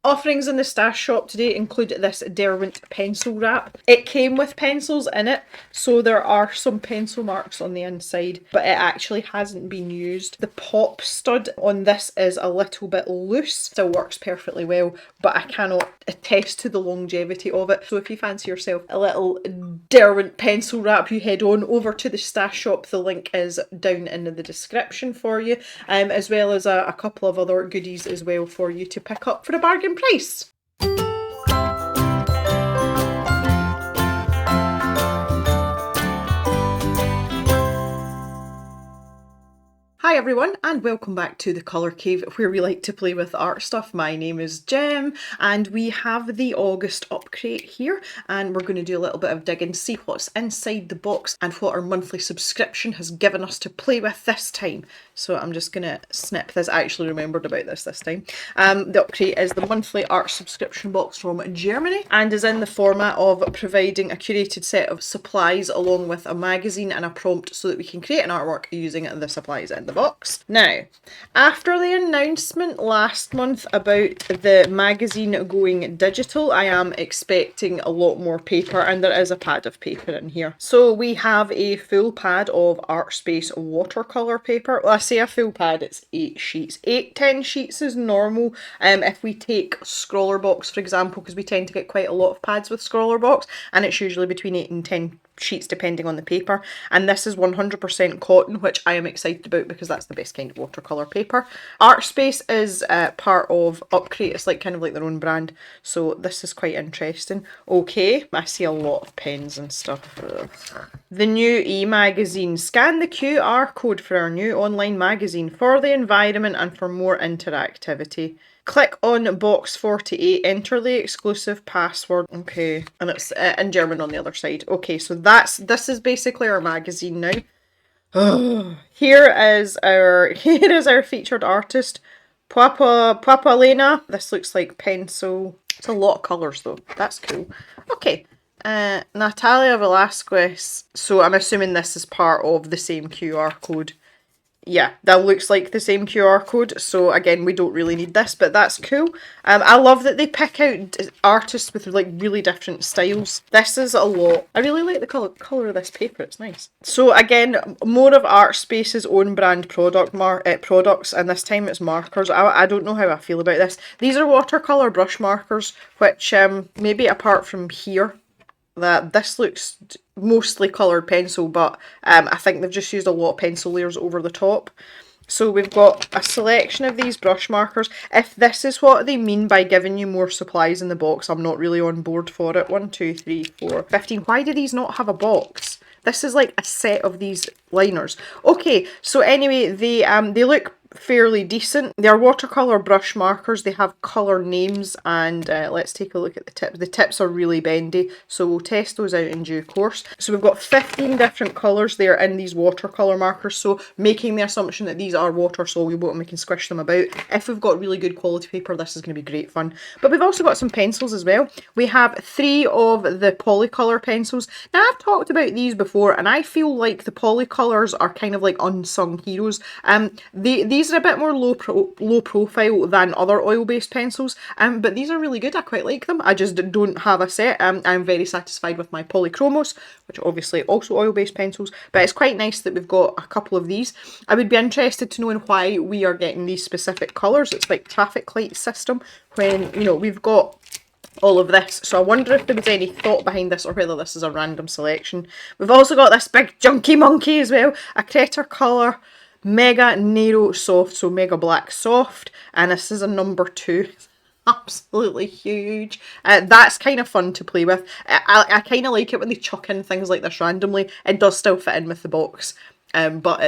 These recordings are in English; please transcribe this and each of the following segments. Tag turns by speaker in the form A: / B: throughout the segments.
A: Offerings in the stash shop today include this Derwent pencil wrap. It came with pencils in it, so there are some pencil marks on the inside, but it actually hasn't been used. The pop stud on this is a little bit loose, still works perfectly well, but I cannot attest to the longevity of it. So if you fancy yourself a little Derwent pencil wrap, you head on over to the stash shop. The link is down in the description for you, as well as a couple of other goodies as well for you to pick up for a bargain price. Hi everyone, and welcome back to the Colour Cave, where we like to play with art stuff. My name is Jem, and we have the August Upcrate here, and we're going to do a little bit of digging, see what's inside the box and what our monthly subscription has given us to play with this time. So I'm just going to snip this. I actually remembered about this time. The Upcrate is the monthly art subscription box from Germany, and is in the format of providing a curated set of supplies along with a magazine and a prompt so that we can create an artwork using the supplies in the box. Now, after the announcement last month about the magazine going digital, I am expecting a lot more paper, and there is a pad of paper in here. So we have a full pad of ArtSpace watercolour paper. Well, I say a full pad, it's 8 sheets. 10 sheets is normal. If we take Scrawlrbox for example, because we tend to get quite a lot of pads with Scrawlrbox, and it's usually between 8 and 10 sheets depending on the paper, and this is 100% cotton, which I am excited about because that's the best kind of watercolour paper. ArtSpace is part of Upcrate. It's like kind of like their own brand, so this is quite interesting. Okay, I see a lot of pens and stuff. The new e-magazine. Scan the QR code for our new online magazine for the environment and for more interactivity. Click on box 48, enter the exclusive password. Okay, and it's in German on the other side. Okay, so this is basically our magazine now. Here is our featured artist, Papalena. This looks like pencil. It's a lot of colours though. That's cool. Okay. Natalia Velasquez. So I'm assuming this is part of the same QR code. Yeah, that looks like the same QR code, so again, we don't really need this, but that's cool. I love that they pick out artists with like really different styles. This is a lot. I really like the colour of this paper, it's nice. So again, more of ArtSpace's own brand products, and this time it's markers. I don't know how I feel about this. These are watercolour brush markers, which maybe apart from here, that this looks mostly coloured pencil, but I think they've just used a lot of pencil layers over the top. So we've got a selection of these brush markers. If this is what they mean by giving you more supplies in the box, I'm not really on board for it. 1, 2, 3, 4, 15. Why do these not have a box? This is like a set of these liners. Okay, so anyway, they look fairly decent. They are watercolour brush markers. They have colour names, and let's take a look at the tips. The tips are really bendy, so we'll test those out in due course. So we've got 15 different colours there in these watercolour markers, so making the assumption that these are water soluble and we can squish them about. If we've got really good quality paper, this is going to be great fun. But we've also got some pencils as well. We have 3 of the polycolour pencils. Now I've talked about these before, and I feel like the polycolours are kind of like unsung heroes. These are a bit more low profile than other oil-based pencils, but these are really good. I quite like them. I just don't have a set. I'm very satisfied with my Polychromos, which are obviously also oil-based pencils, but it's quite nice that we've got a couple of these. I would be interested to know in why we are getting these specific colours. It's like traffic light system when, you know, we've got all of this, so I wonder if there was any thought behind this or whether this is a random selection. We've also got this big junky monkey as well, a Creator Colour Mega Nero Soft, so Mega Black Soft, and this is a number 2. Absolutely huge. That's kind of fun to play with. I kind of like it when they chuck in things like this randomly. It does still fit in with the box, but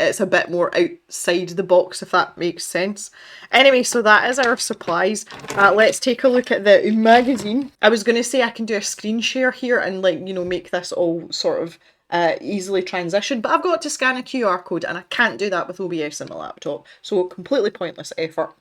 A: it's a bit more outside the box, if that makes sense. Anyway, so that is our supplies. Let's take a look at the magazine. I was going to say I can do a screen share here and, like, you know, make this all sort of easily transition, but I've got to scan a QR code and I can't do that with OBS on my laptop, so completely pointless effort.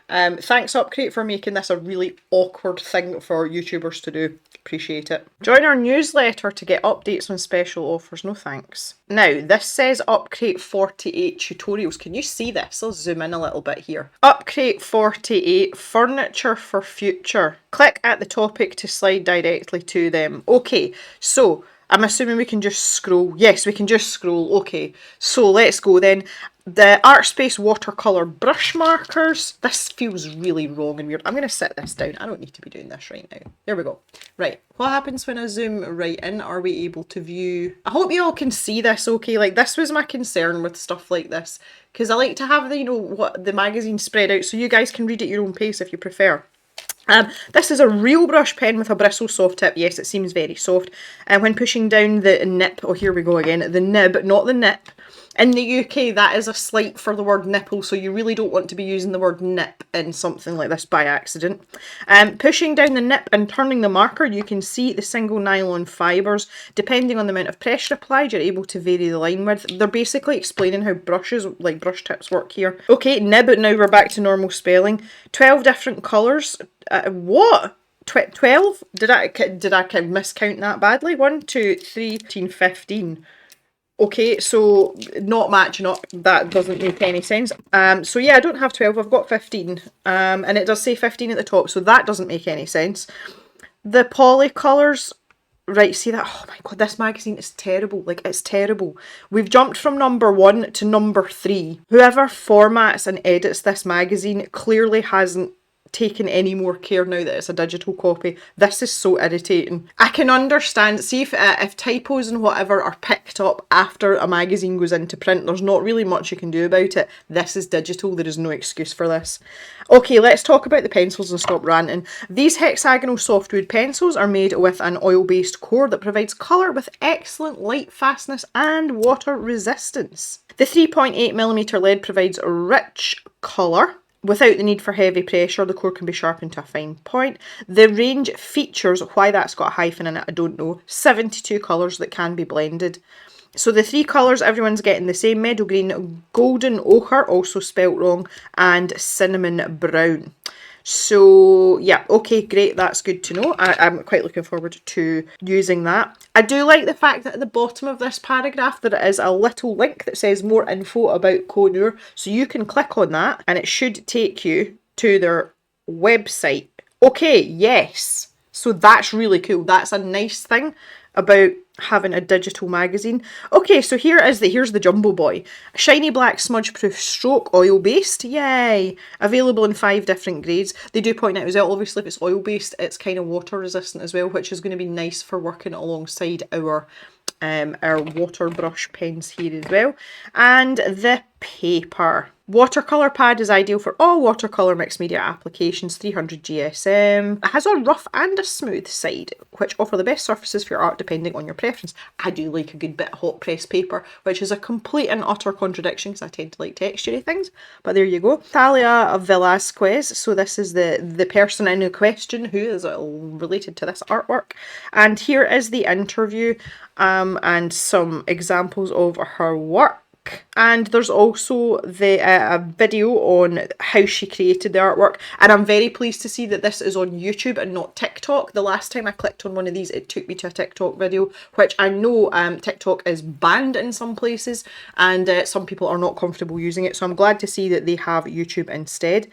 A: Thanks Upcrate for making this a really awkward thing for YouTubers to do. Appreciate it. Join our newsletter to get updates on special offers. No thanks. Now, this says Upcrate 48 tutorials. Can you see this? I'll zoom in a little bit here. Upcrate 48 furniture for future. Click at the topic to slide directly to them. Okay, so I'm assuming we can just scroll. Yes, we can just scroll. Okay, so let's go then. The ArtSpace watercolour brush markers. This feels really wrong and weird. I'm going to set this down. I don't need to be doing this right now. There we go. Right. What happens when I zoom right in? Are we able to view? I hope you all can see this okay. Like, this was my concern with stuff like this. Because I like to have the, what the magazine spread out so you guys can read at your own pace if you prefer. This is a real brush pen with a bristle soft tip. Yes, it seems very soft. And when pushing down the nip, oh, here we go again, the nib, not the nip. In the UK, that is a slight for the word nipple, so you really don't want to be using the word nip in something like this by accident. Pushing down the nip and turning the marker, you can see the single nylon fibres. Depending on the amount of pressure applied, you're able to vary the line width. They're basically explaining how brushes, like brush tips, work here. Okay, nib, now we're back to normal spelling. 12 different colours. What? 12? Did I miscount that badly? 1, 2, 3, 14, 15. Okay, so not matching up, that doesn't make any sense. So yeah, I don't have 12, I've got 15. And it does say 15 at the top, so that doesn't make any sense. The poly colours, right, see that? Oh my god, this magazine is terrible. Like, it's terrible. We've jumped from number 1 to number 3. Whoever formats and edits this magazine clearly hasn't taken any more care now that it's a digital copy. This is so irritating. I can understand, see if typos and whatever are picked up after a magazine goes into print, there's not really much you can do about it. This is digital, there is no excuse for this. Okay, let's talk about the pencils and stop ranting. These hexagonal softwood pencils are made with an oil-based core that provides colour with excellent light fastness and water resistance. The 3.8mm lead provides rich colour without the need for heavy pressure. The core can be sharpened to a fine point. The range features, why that's got a hyphen in it, I don't know, 72 colours that can be blended. So the 3 colours, everyone's getting the same: meadow green, golden ochre, also spelt wrong, and cinnamon brown. So yeah, okay, great, that's good to know. I'm quite looking forward to using that. I do like the fact that at the bottom of this paragraph there is a little link that says more info about Konur, so you can click on that and it should take you to their website. Okay, yes, so that's really cool. That's a nice thing about having a digital magazine. Okay, so here's the Jumbo Boy. A shiny black smudge proof stroke, oil based, yay! Available in 5 different grades. They do point out as well, obviously if it's oil based, it's kind of water resistant as well, which is going to be nice for working alongside our water brush pens here as well. And the paper. Watercolour pad is ideal for all watercolour mixed media applications, 300 GSM. It has a rough and a smooth side, which offer the best surfaces for your art depending on your preference. I do like a good bit of hot press paper, which is a complete and utter contradiction because I tend to like textury things, but there you go. Thalia Velasquez, so this is the person in question who is related to this artwork. And here is the interview and some examples of her work. And there's also a video on how she created the artwork, and I'm very pleased to see that this is on YouTube and not TikTok. The last time I clicked on one of these, it took me to a TikTok video, which I know TikTok is banned in some places, and some people are not comfortable using it, so I'm glad to see that they have YouTube instead.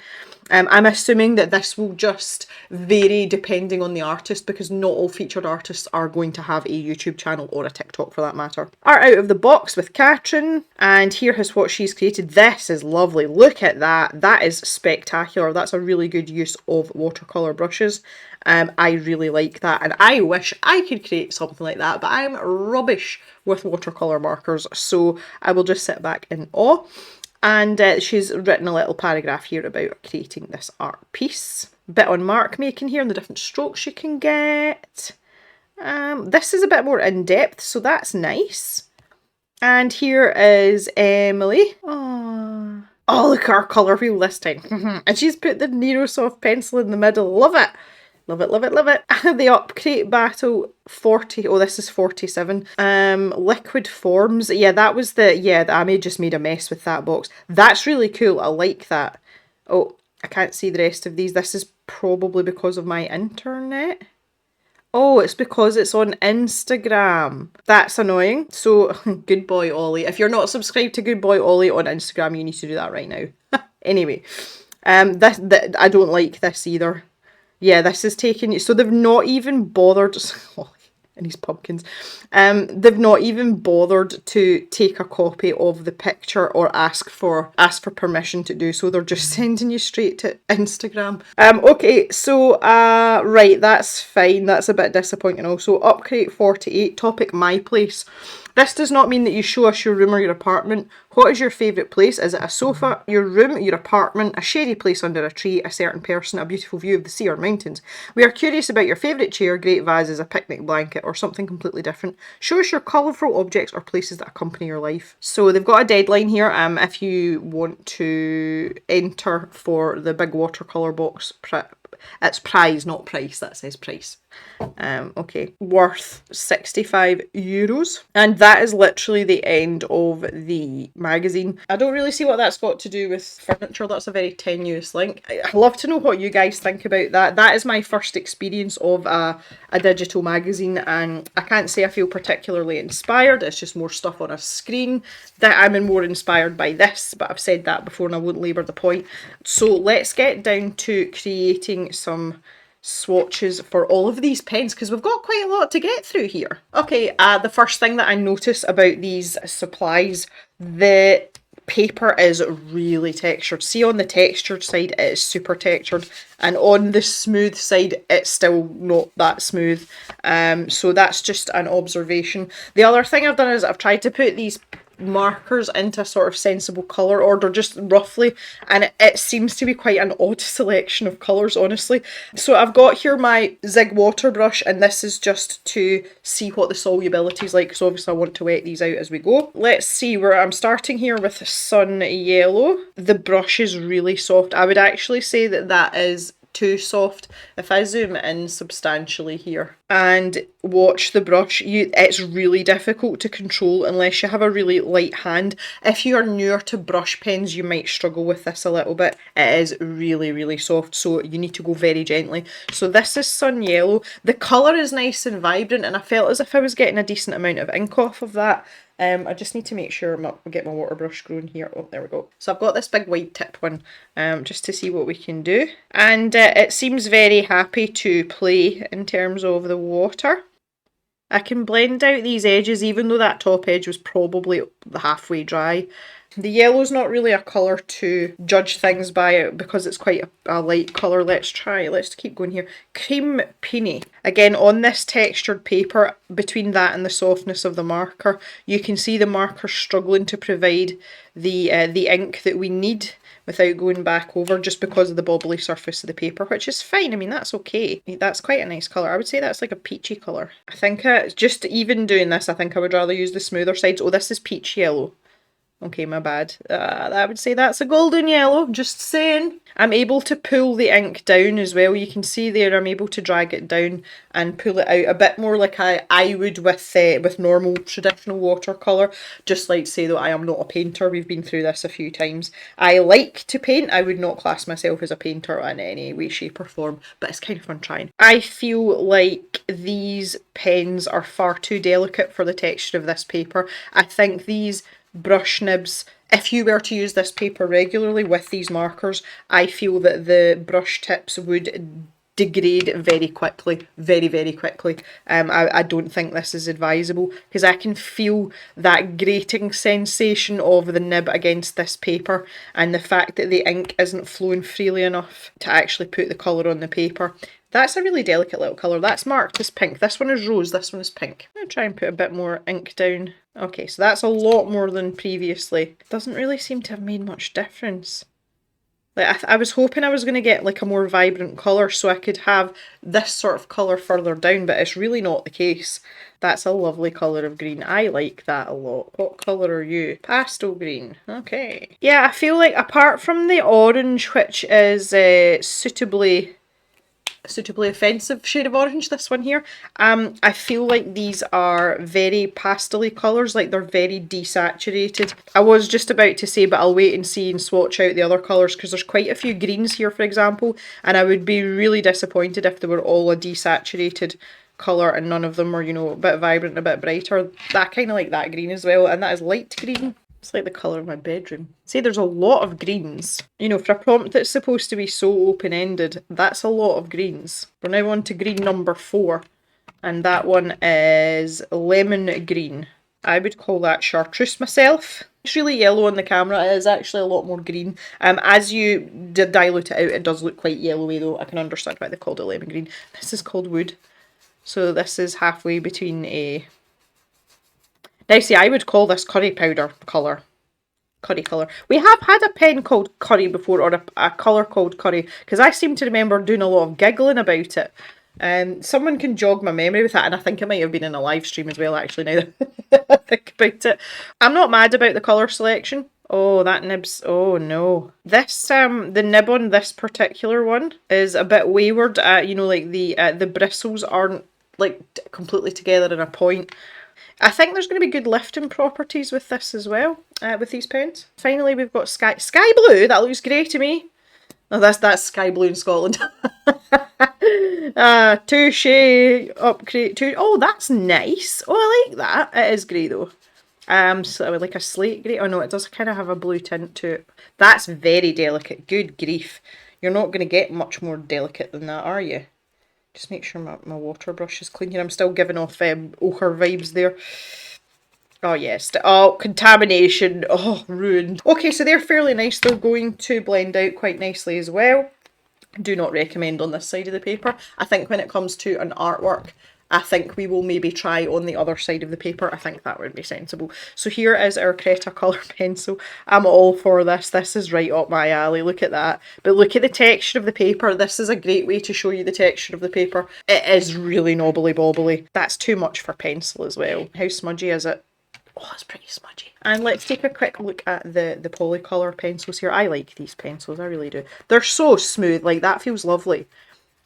A: I'm assuming that this will just vary depending on the artist, because not all featured artists are going to have a YouTube channel or a TikTok for that matter. Art out of the box with Katrin, and here is what she's created. This is lovely. Look at that. That is spectacular. That's a really good use of watercolour brushes. I really like that, and I wish I could create something like that, but I'm rubbish with watercolour markers, so I will just sit back in awe. And she's written a little paragraph here about creating this art piece. Bit on mark making here and the different strokes you can get. This is a bit more in-depth, so that's nice. And here is Emily. Aww. Oh, look at our colour wheel this time. And she's put the Nerosoft pencil in the middle. Love it. Love it, love it, love it. The Upcrate Battle 40, oh this is 47. Liquid Forms, yeah that was I just made a mess with that box. That's really cool, I like that. Oh, I can't see the rest of these. This is probably because of my internet. Oh, it's because it's on Instagram. That's annoying. So, Good Boy Ollie. If you're not subscribed to Good Boy Ollie on Instagram, you need to do that right now. Anyway, this I don't like this either. Yeah, this is taking... So they've not even bothered... and his pumpkins. They've not even bothered to take a copy of the picture or ask for permission to do so. They're just sending you straight to Instagram. Okay, so right, that's fine. That's a bit disappointing also. Upcrate 48, topic my place. This does not mean that you show us your room or your apartment. What is your favourite place? Is it a sofa, your room, your apartment, a shady place under a tree, a certain person, a beautiful view of the sea or mountains? We are curious about your favourite chair, great vases, a picnic blanket, or something completely different. Show us your colourful objects or places that accompany your life. So they've got a deadline here if you want to enter for the big watercolour box. It's prize, not price. That says price. Okay, worth €65. And that is literally the end of the magazine. I don't really see what that's got to do with furniture. That's a very tenuous link. I'd love to know what you guys think about that. That is my first experience of a digital magazine, and I can't say I feel particularly inspired. It's just more stuff on a screen. That I'm more inspired by this, but I've said that before and I won't labour the point. So let's get down to creating some swatches for all of these pens, because we've got quite a lot to get through here. Okay, the first thing that I notice about these supplies, the paper is really textured. See, on the textured side it is super textured, and on the smooth side it's still not that smooth. So that's just an observation. The other thing I've done is I've tried to put these markers into a sort of sensible colour order, just roughly, and it seems to be quite an odd selection of colours, honestly. So I've got here my Zig water brush, and this is just to see what the solubility is like, because obviously I want to wet these out as we go. Let's see, where I'm starting here with Sun Yellow. The brush is really soft. I would actually say that that is too soft. If I zoom in substantially here and watch the brush, it's really difficult to control unless you have a really light hand. If you are newer to brush pens, you might struggle with this a little bit. It is really, really soft, so you need to go very gently. So this is Sun Yellow. The colour is nice and vibrant, and I felt as if I was getting a decent amount of ink off of that. I just need to make sure I get my water brush growing here. Oh, there we go. So I've got this big white tip one, just to see what we can do. And it seems very happy to play in terms of the water. I can blend out these edges, even though that top edge was probably halfway dry. The yellow's not really a colour to judge things by because it's quite a light colour. Let's keep going here. Cream Peony. Again, on this textured paper, between that and the softness of the marker, you can see the marker struggling to provide the ink that we need without going back over, just because of the bobbly surface of the paper, which is fine. I mean, that's okay. That's quite a nice colour. I would say that's like a peachy colour. I think just even doing this, I think I would rather use the smoother sides. Oh, this is peach yellow. Okay, my bad. I would say that's a golden yellow, just saying. I'm able to pull the ink down as well. You can see there I'm able to drag it down and pull it out a bit more like I would with normal traditional watercolour. Just like say though, I am not a painter. We've been through this a few times. I like to paint. I would not class myself as a painter in any way, shape or form, but it's kind of fun trying. I feel like these pens are far too delicate for the texture of this paper. I think these brush nibs, if you were to use this paper regularly with these markers, I feel that the brush tips would degrade very quickly, very, very quickly. I don't think this is advisable, because I can feel that grating sensation of the nib against this paper, and the fact that the ink isn't flowing freely enough to actually put the colour on the paper. That's a really delicate little colour. That's marked as pink. This one is rose, this one is pink. I'm going to try and put a bit more ink down. Okay, so that's a lot more than previously. It doesn't really seem to have made much difference. Like I was hoping I was going to get like a more vibrant colour so I could have this sort of colour further down, but it's really not the case. That's a lovely colour of green. I like that a lot. What colour are you? Pastel green. Okay. Yeah, I feel like apart from the orange, which is suitably suitably offensive shade of orange, this one here. I feel like these are very pastel-y colours, like they're very desaturated. I was just about to say, but I'll wait and see and swatch out the other colours, because there's quite a few greens here, for example, and I would be really disappointed if they were all a desaturated colour and none of them were, you know, a bit vibrant, a bit brighter. I kind of like that green as well, and that is light green. It's like the colour of my bedroom. See, there's a lot of greens. You know, for a prompt that's supposed to be so open-ended, that's a lot of greens. We're now on to green number 4, and that one is lemon green. I would call that chartreuse myself. It's really yellow on the camera. It is actually a lot more green. As you dilute it out, it does look quite yellowy though. I can understand why they called it lemon green. This is called wood. So this is halfway between a... Now see, I would call this curry powder colour. Curry colour. We have had a pen called curry before, or a colour called curry, because I seem to remember doing a lot of giggling about it. Someone can jog my memory with that, and I think it might have been in a live stream as well, actually, now that I think about it. I'm not mad about the colour selection. Oh, that nib's... Oh, no. This, the nib on this particular one is a bit wayward. You know, like the bristles aren't, like, completely together in a point. I think there's going to be good lifting properties with this as well, with these pens. Finally, we've got sky blue. That looks grey to me. Oh, that's sky blue in Scotland. Touche, Upcrate. Oh, that's nice. Oh, I like that. It is grey though. So like a slate grey. Oh no, it does kind of have a blue tint to it. That's very delicate. Good grief. You're not going to get much more delicate than that, are you? Just make sure my water brush is clean here. I'm still giving off ochre vibes there. Oh yes. Oh, contamination. Oh, ruined. Okay, so they're fairly nice. They're going to blend out quite nicely as well. Do not recommend on this side of the paper. I think when it comes to an artwork, I think we will maybe try on the other side of the paper. I think that would be sensible. So here is our Creta colour pencil. I'm all for this. This is right up my alley. Look at that. But look at the texture of the paper. This is a great way to show you the texture of the paper. It is really knobbly bobbly. That's too much for pencil as well. How smudgy is it? Oh, it's pretty smudgy. And let's take a quick look at the Polycolour pencils here. I like these pencils, I really do. They're so smooth, like that feels lovely.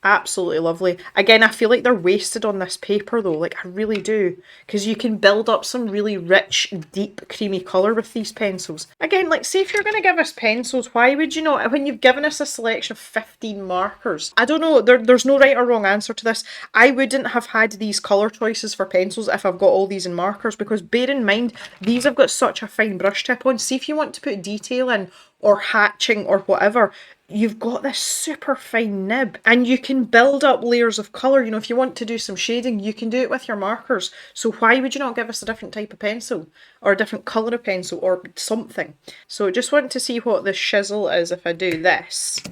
A: Absolutely lovely. Again, I feel like they're wasted on this paper though, like I really do. Because you can build up some really rich, deep, creamy colour with these pencils. Again, like say if you're going to give us pencils, why would you not, when you've given us a selection of 15 markers? I don't know, there's no right or wrong answer to this. I wouldn't have had these colour choices for pencils if I've got all these in markers, because bear in mind, these have got such a fine brush tip on. See if you want to put detail in, or hatching or whatever, you've got this super fine nib and you can build up layers of colour. You know, if you want to do some shading, you can do it with your markers. So why would you not give us a different type of pencil or a different colour of pencil or something? So just want to see what the shizzle is if I do this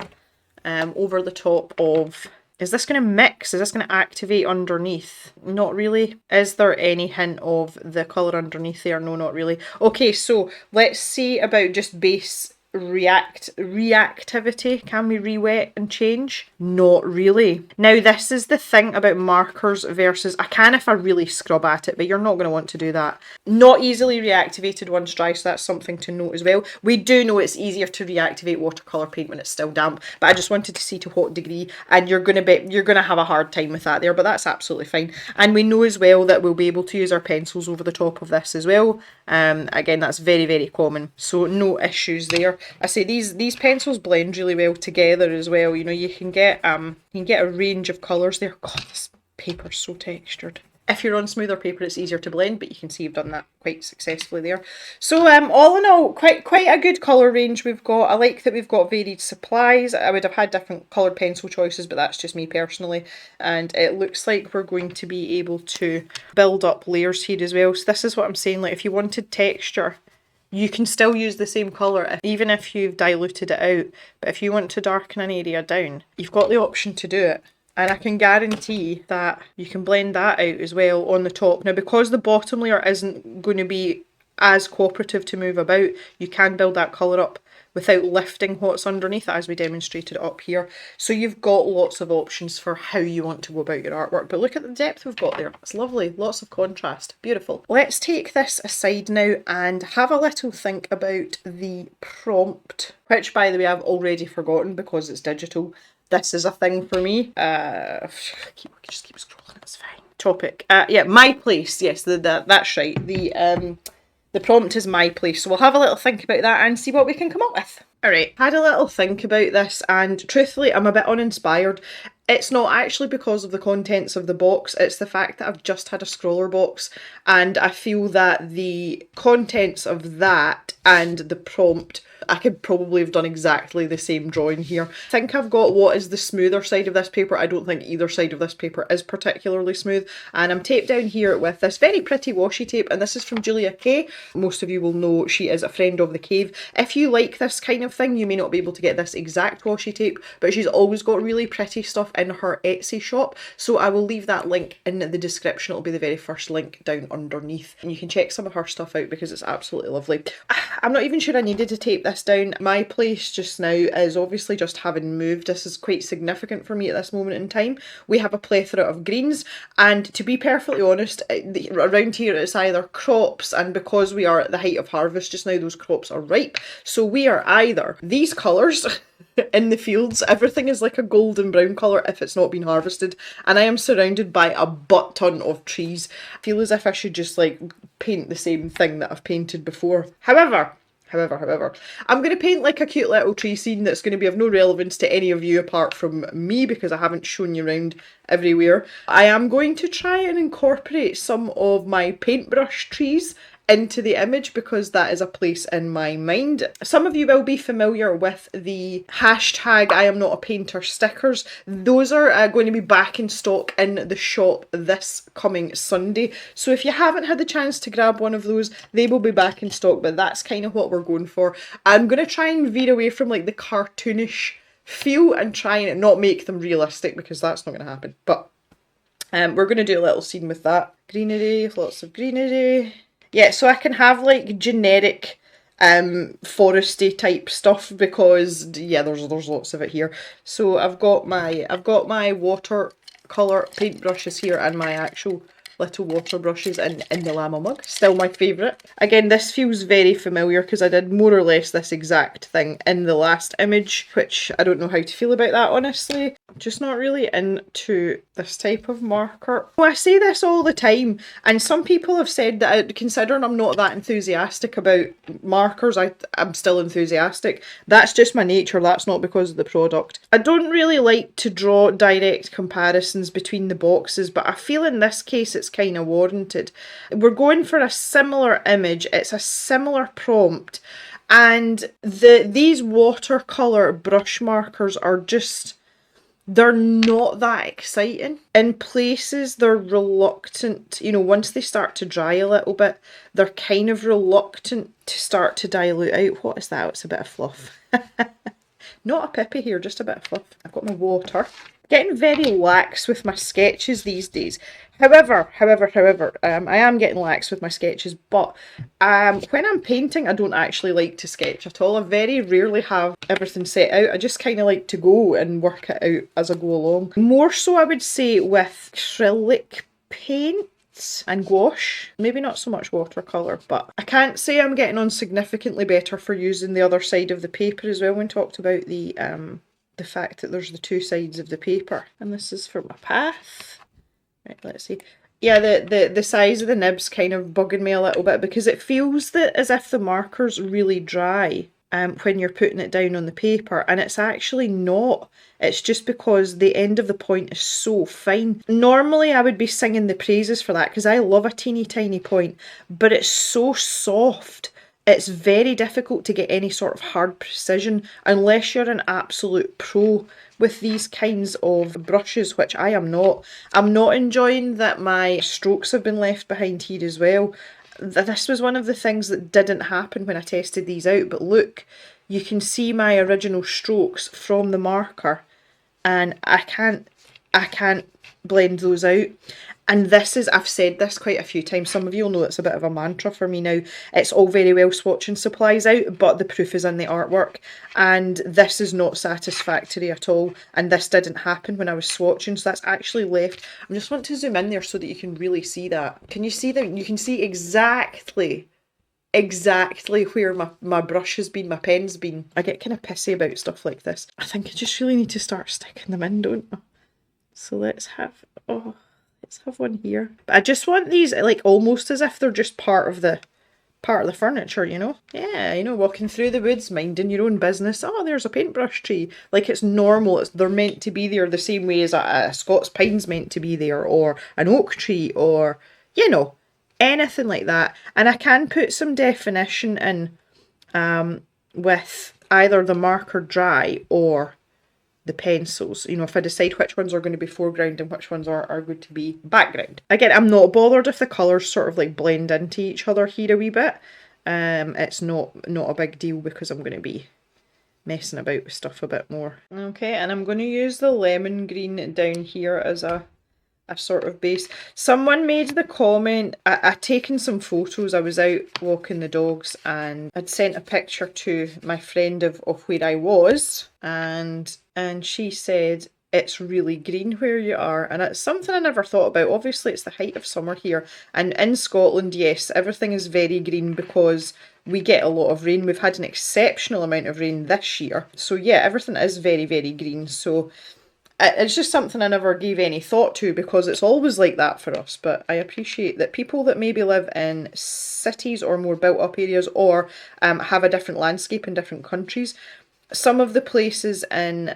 A: over the top of... Is this going to mix? Is this going to activate underneath? Not really. Is there any hint of the colour underneath there? No, not really. Okay, so let's see about just base reactivity. Can we re-wet and change? Not really. Now this is the thing about markers versus, I can if I really scrub at it, but you're not going to want to do that. Not easily reactivated once dry, so that's something to note as well. We do know it's easier to reactivate watercolour paint when it's still damp, but I just wanted to see to what degree, and you're gonna have a hard time with that there, but that's absolutely fine. And we know as well that we'll be able to use our pencils over the top of this as well. Again, that's very, very common, so no issues there. I say these pencils blend really well together as well. You know, you can get a range of colours there. God, this paper's so textured. If you're on smoother paper, it's easier to blend, but you can see you've done that quite successfully there. So all in all, quite a good colour range we've got. I like that we've got varied supplies. I would have had different coloured pencil choices, but that's just me personally. And it looks like we're going to be able to build up layers here as well. So this is what I'm saying, like if you wanted texture, you can still use the same colour even if you've diluted it out. But if you want to darken an area down, you've got the option to do it. And I can guarantee that you can blend that out as well on the top. Now, because the bottom layer isn't going to be as cooperative to move about, you can build that colour up without lifting what's underneath, as we demonstrated up here. So you've got lots of options for how you want to go about your artwork. But look at the depth we've got there. It's lovely. Lots of contrast. Beautiful. Let's take this aside now and have a little think about the prompt, which, by the way, I've already forgotten because it's digital. This is a thing for me. Just keep scrolling, it's fine. Topic. Yeah, my place. Yes, that's right. The prompt is my place. So we'll have a little think about that and see what we can come up with. Alright, had a little think about this, and truthfully I'm a bit uninspired. It's not actually because of the contents of the box, it's the fact that I've just had a scroller box, and I feel that the contents of that and the prompt, I could probably have done exactly the same drawing here. I think I've got what is the smoother side of this paper. I don't think either side of this paper is particularly smooth, and I'm taped down here with this very pretty washi tape, and this is from Julia Kay. Most of you will know she is a friend of the cave. If you like this kind of thing, you may not be able to get this exact washi tape, but she's always got really pretty stuff in her Etsy shop, so I will leave that link in the description. It'll be the very first link down underneath, and you can check some of her stuff out because it's absolutely lovely. I'm not even sure I needed to tape this down. My place just now is obviously just having moved. This is quite significant for me at this moment in time. We have a plethora of greens, and to be perfectly honest, around here it's either crops, and because we are at the height of harvest just now, those crops are ripe, so we are either these colours in the fields, everything is like a golden brown colour if it's not been harvested, and I am surrounded by a butt ton of trees. I feel as if I should just like paint the same thing that I've painted before. However, I'm going to paint like a cute little tree scene that's going to be of no relevance to any of you apart from me because I haven't shown you around everywhere. I am going to try and incorporate some of my paintbrush trees into the image because that is a place in my mind. Some of you will be familiar with the hashtag I am not a painter stickers. Those are going to be back in stock in the shop this coming Sunday. So if you haven't had the chance to grab one of those, they will be back in stock, but that's kind of what we're going for. I'm going to try and veer away from like the cartoonish feel and try and not make them realistic because that's not going to happen. But we're going to do a little scene with that. Greenery, lots of greenery. Yeah, so I can have like generic foresty type stuff because yeah, there's lots of it here. So I've got my watercolour paintbrushes here and my actual little water brushes in the llama mug. Still my favourite. Again, this feels very familiar because I did more or less this exact thing in the last image, which I don't know how to feel about that, honestly. I'm just not really into this type of marker. Well, I say this all the time, and some people have said that considering I'm not that enthusiastic about markers, I'm still enthusiastic. That's just my nature, that's not because of the product. I don't really like to draw direct comparisons between the boxes, but I feel in this case it's kind of warranted. We're going for a similar image, it's a similar prompt, and these watercolour brush markers are just, they're not that exciting. In places they're reluctant, you know, once they start to dry a little bit, they're kind of reluctant to start to dilute out. What is that? It's a bit of fluff. Not a pippy here, just a bit of fluff. I've got my water. Getting very lax with my sketches these days. However, I am getting lax with my sketches, but when I'm painting, I don't actually like to sketch at all. I very rarely have everything set out. I just kind of like to go and work it out as I go along. More so, I would say, with acrylic paints and gouache. Maybe not so much watercolour, but I can't say I'm getting on significantly better for using the other side of the paper as well. When we talked about the fact that there's the two sides of the paper. And this is for my path. Right, let's see. Yeah, the size of the nib's kind of bugging me a little bit because it feels that as if the marker's really dry when you're putting it down on the paper, and it's actually not. It's just because the end of the point is so fine. Normally I would be singing the praises for that because I love a teeny tiny point, but it's so soft. It's very difficult to get any sort of hard precision unless you're an absolute pro with these kinds of brushes, which I am not. I'm not enjoying that my strokes have been left behind here as well. This was one of the things that didn't happen when I tested these out, but look, you can see my original strokes from the marker and I can't blend those out. And this is, I've said this quite a few times, some of you will know it's a bit of a mantra for me now. It's all very well swatching supplies out, but the proof is in the artwork. And this is not satisfactory at all. And this didn't happen when I was swatching, so that's actually left. I just want to zoom in there so that you can really see that. Can you see that? You can see exactly exactly where my brush has been, my pen's been. I get kind of pissy about stuff like this. I think I just really need to start sticking them in, don't I? So let's have, oh, let's have one here. But I just want these like almost as if they're just part of the furniture, you know? Yeah, you know, walking through the woods, minding your own business. Oh, there's a paintbrush tree. Like it's normal. They're meant to be there the same way as a Scots pine's meant to be there, or an oak tree, or, you know, anything like that. And I can put some definition in with either the marker dry or the pencils. You know, if I decide which ones are going to be foreground and which ones are going to be background. Again, I'm not bothered if the colours sort of like blend into each other here a wee bit. It's not a big deal because I'm going to be messing about with stuff a bit more. Okay, and I'm going to use the lemon green down here as a sort of base. Someone made the comment, I'd taken some photos, I was out walking the dogs and I'd sent a picture to my friend of where I was, and she said, it's really green where you are, and it's something I never thought about. Obviously it's the height of summer here, and in Scotland, yes, everything is very green because we get a lot of rain. We've had an exceptional amount of rain this year, so yeah, everything is very, very green. So it's just something I never gave any thought to because it's always like that for us. But I appreciate that people that maybe live in cities or more built up areas, or have a different landscape in different countries. Some of the places in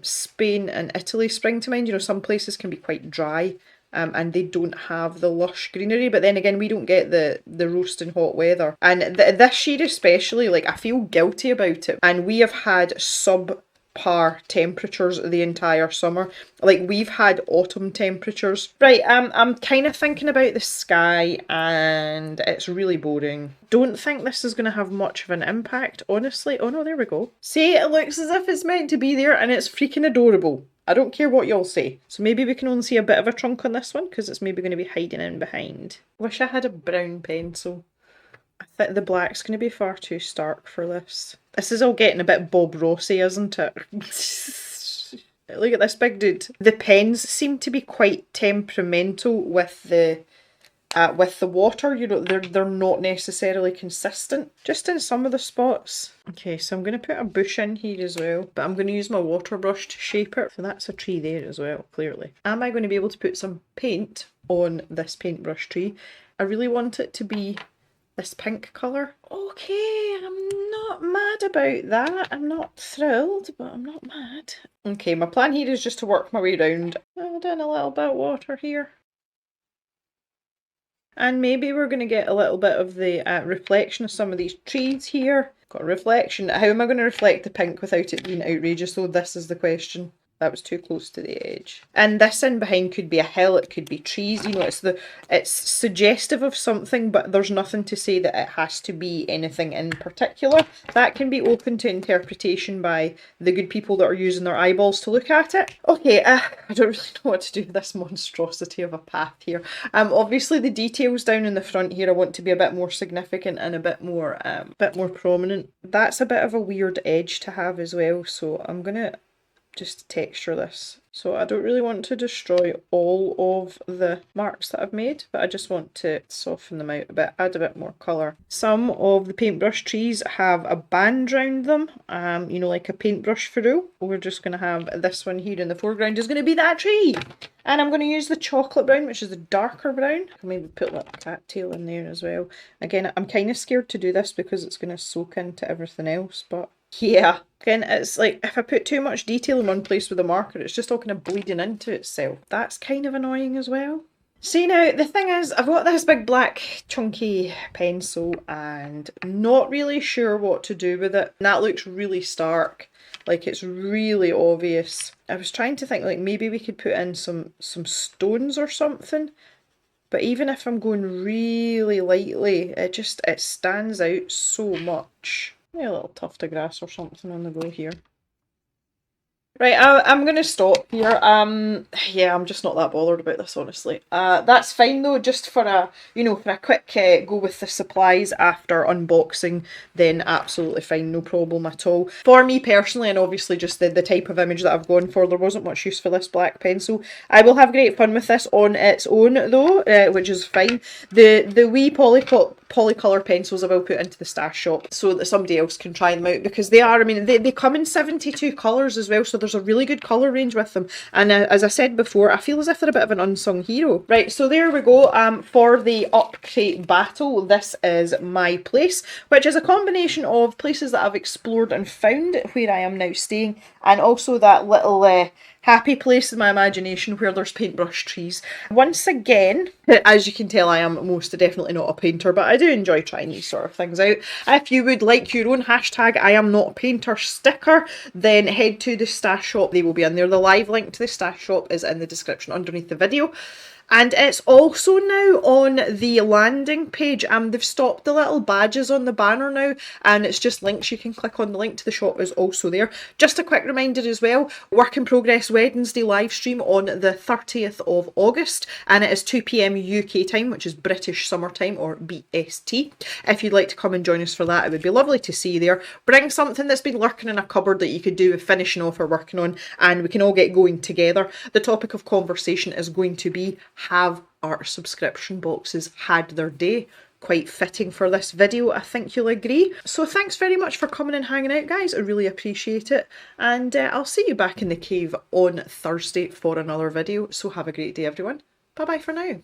A: Spain and Italy spring to mind. You know, some places can be quite dry. And they don't have the lush greenery, but then again, we don't get the roasting hot weather. And this year especially, like, I feel guilty about it. And we have had subpar temperatures the entire summer. Like, we've had autumn temperatures. Right, I'm kind of thinking about the sky and it's really boring. Don't think this is going to have much of an impact, honestly. Oh no, there we go. See, it looks as if it's meant to be there and it's freaking adorable. I don't care what y'all say. So maybe we can only see a bit of a trunk on this one because it's maybe going to be hiding in behind. Wish I had a brown pencil. I think the black's going to be far too stark for this. This is all getting a bit Bob Rossy, isn't it? Look at this big dude. The pens seem to be quite temperamental with the water. You know, they're not necessarily consistent, just in some of the spots. Okay, so I'm going to put a bush in here as well, but I'm going to use my water brush to shape it. So that's a tree there as well, clearly. Am I going to be able to put some paint on this paintbrush tree? I really want it to be this pink colour. Okay, I'm not mad about that. I'm not thrilled, but I'm not mad. Okay, my plan here is just to work my way around. I've done a little bit of water here. And maybe we're going to get a little bit of the reflection of some of these trees here. Got a reflection. How am I going to reflect the pink without it being outrageous, though? This is the question. That was too close to the edge. And this in behind could be a hill, it could be trees, you know, it's suggestive of something, but there's nothing to say that it has to be anything in particular. That can be open to interpretation by the good people that are using their eyeballs to look at it. Okay, I don't really know what to do with this monstrosity of a path here. Obviously the details down in the front here I want to be a bit more significant and a bit more prominent. That's a bit of a weird edge to have as well, so I'm gonna just texture this. So I don't really want to destroy all of the marks that I've made, but I just want to soften them out a bit, add a bit more colour. Some of the paintbrush trees have a band round them, you know, like a paintbrush furrow. We're just going to have this one here in the foreground is going to be that tree. And I'm going to use the chocolate brown, which is the darker brown. I'll maybe put a little cattail in there as well. Again, I'm kind of scared to do this because it's going to soak into everything else, but yeah. Again, it's like if I put too much detail in one place with a marker, it's just all kind of bleeding into itself. That's kind of annoying as well. See, now the thing is, I've got this big black chunky pencil and not really sure what to do with it. And that looks really stark, like it's really obvious. I was trying to think like maybe we could put in some stones or something. But even if I'm going really lightly, it stands out so much. Maybe a little tuft of grass or something on the go here. Right, I'm gonna stop here. Yeah, I'm just not that bothered about this, honestly. That's fine though, just for a, for a quick go with the supplies after unboxing, then absolutely fine, no problem at all. For me personally, and obviously just the type of image that I've gone for, there wasn't much use for this black pencil. I will have great fun with this on its own though, which is fine. The wee polycolour pencils I will put into the stash shop so that somebody else can try them out, because they are, I mean, they come in 72 colours as well, so there's a really good colour range with them. And as I said before, I feel as if they're a bit of an unsung hero. Right, so there we go. For the Upcrate battle, this is my place, which is a combination of places that I've explored and found where I am now staying, and also that little happy place in my imagination where there's paintbrush trees. Once again, as you can tell, I am most definitely not a painter, but I do enjoy trying these sort of things out. If you would like your own hashtag I am not a painter sticker, then head to the stash shop. They will be in there. The live link to the stash shop is in the description underneath the video. And it's also now on the landing page. They've stopped the little badges on the banner now, and it's just links. You can click on the link to the shop is also there. Just a quick reminder as well, Work in Progress Wednesday live stream on the 30th of August, and it is 2 PM UK time, which is British Summer Time, or BST. If you'd like to come and join us for that, it would be lovely to see you there. Bring something that's been lurking in a cupboard that you could do with finishing off or working on, and we can all get going together. The topic of conversation is going to be, have art subscription boxes had their day? Quite fitting for this video, I think you'll agree. So thanks very much for coming and hanging out, guys. I really appreciate it. And I'll see you back in the cave on Thursday for another video. So have a great day, everyone. Bye bye for now.